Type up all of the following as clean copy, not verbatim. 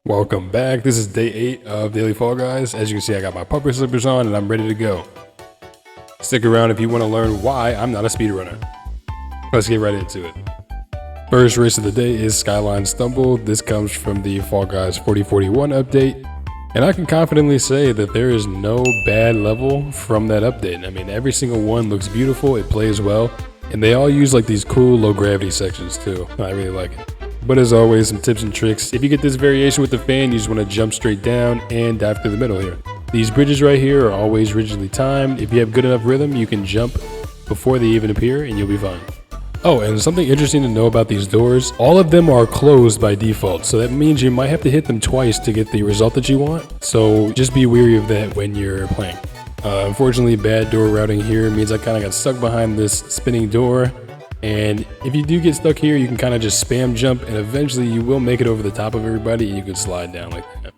Welcome back. This is day 8 of Daily Fall Guys. As you can see, I got my puffer slippers on and I'm ready to go. Stick around if you want to learn why I'm not a speedrunner. Let's get right into it. First race of the day is Skyline Stumble. This comes from the Fall Guys 4041 update. And I can confidently say that there is no bad level from that update. I mean, every single one looks beautiful, it plays well, and they all use like these cool low gravity sections too. I really like it. But as always, some tips and tricks. If you get this variation with the fan, you just want to jump straight down and dive through the middle here. These bridges right here are always rigidly timed. If you have good enough rhythm, you can jump before they even appear and you'll be fine. Oh, and something interesting to know about these doors, all of them are closed by default. So that means you might have to hit them twice to get the result that you want. So just be wary of that when you're playing. Unfortunately, bad door routing here means I kind of got stuck behind this spinning door. And if you do get stuck here, you can kind of just spam jump and eventually you will make it over the top of everybody and you can slide down like that.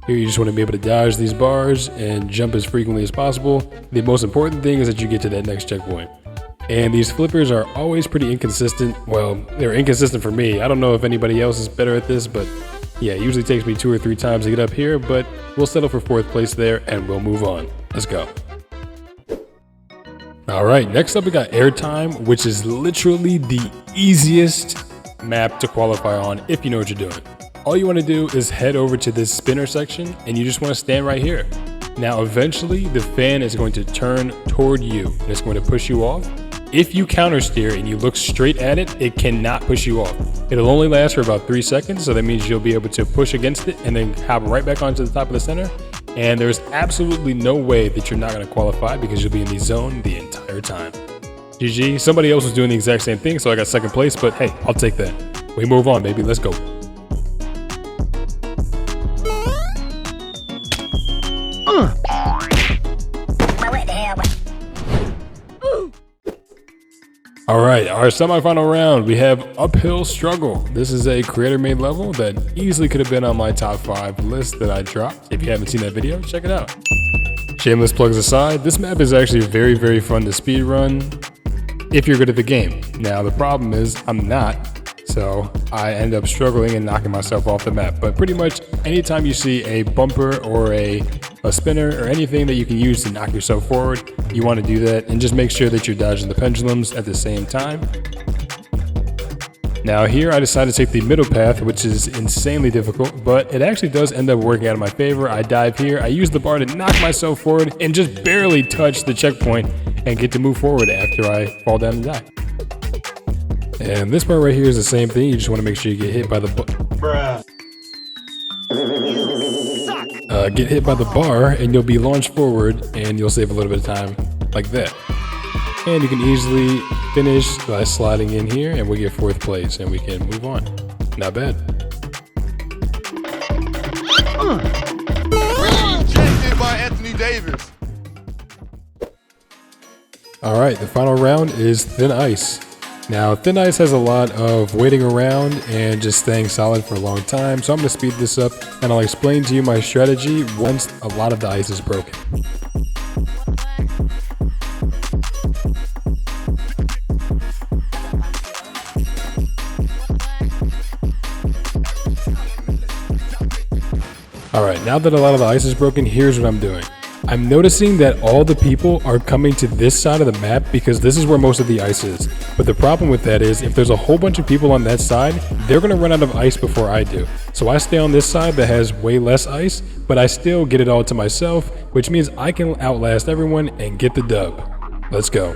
Here you just want to be able to dodge these bars and jump as frequently as possible. The most important thing is that you get to that next checkpoint. And these flippers are always pretty inconsistent. Well, they're inconsistent for me. I don't know if anybody else is better at this, but yeah, it usually takes me 2 or 3 times to get up here, but we'll settle for 4th place there and we'll move on. Let's go. All right, next up we got Airtime, which is literally the easiest map to qualify on if you know what you're doing. All you want to do is head over to this spinner section and you just want to stand right here. Now, eventually the fan is going to turn toward you and it's going to push you off. If you counter steer and you look straight at it, it cannot push you off. It'll only last for about 3 seconds, so that means you'll be able to push against it and then hop right back onto the top of the center. And there's absolutely no way that you're not going to qualify because you'll be in the zone the entire time. GG. Somebody else was doing the exact same thing, so I got 2nd place, but hey, I'll take that. We move on, baby. Let's go. All right, our semifinal round, we have Uphill Struggle. This is a creator-made level that easily could have been on my top 5 list that I dropped. If you haven't seen that video, check it out. Shameless plugs aside, this map is actually very, very fun to speedrun if you're good at the game. Now, the problem is I'm not, so I end up struggling and knocking myself off the map. But pretty much anytime you see a bumper or a spinner or anything that you can use to knock yourself forward, you want to do that and just make sure that you're dodging the pendulums at the same time. Now here I decided to take the middle path, which is insanely difficult, but it actually does end up working out in my favor. I dive here, I use the bar to knock myself forward and just barely touch the checkpoint and get to move forward after I fall down and die. And this part right here is the same thing. You just want to make sure you get hit by the get hit by the bar and you'll be launched forward and you'll save a little bit of time like that. And you can easily finish by sliding in here and we get 4th place and we can move on. Not bad. Rejected by Anthony Davis. All right, the final round is Thin Ice. Now, Thin Ice has a lot of waiting around and just staying solid for a long time, so I'm going to speed this up and I'll explain to you my strategy once a lot of the ice is broken. All right, now that a lot of the ice is broken, here's what I'm doing. I'm noticing that all the people are coming to this side of the map because this is where most of the ice is. But the problem with that is if there's a whole bunch of people on that side, they're going to run out of ice before I do. So I stay on this side that has way less ice, but I still get it all to myself, which means I can outlast everyone and get the dub. Let's go.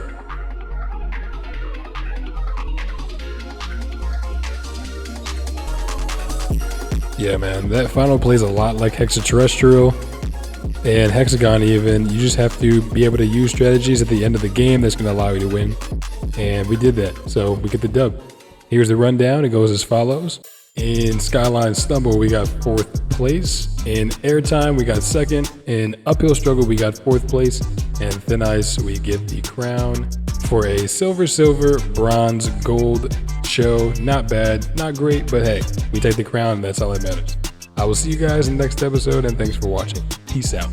Yeah, man, that final plays a lot like Hexaterrestrial. And Hexagon even, you just have to be able to use strategies at the end of the game that's going to allow you to win. And we did that, so we get the dub. Here's the rundown, it goes as follows. In Skyline Stumble, we got 4th place. In Airtime, we got 2nd. In Uphill Struggle, we got 4th place. And Thin Ice, we get the crown for a silver, bronze, gold show. Not bad, not great, but hey, we take the crown and that's all that matters. I will see you guys in the next episode and thanks for watching. Peace out.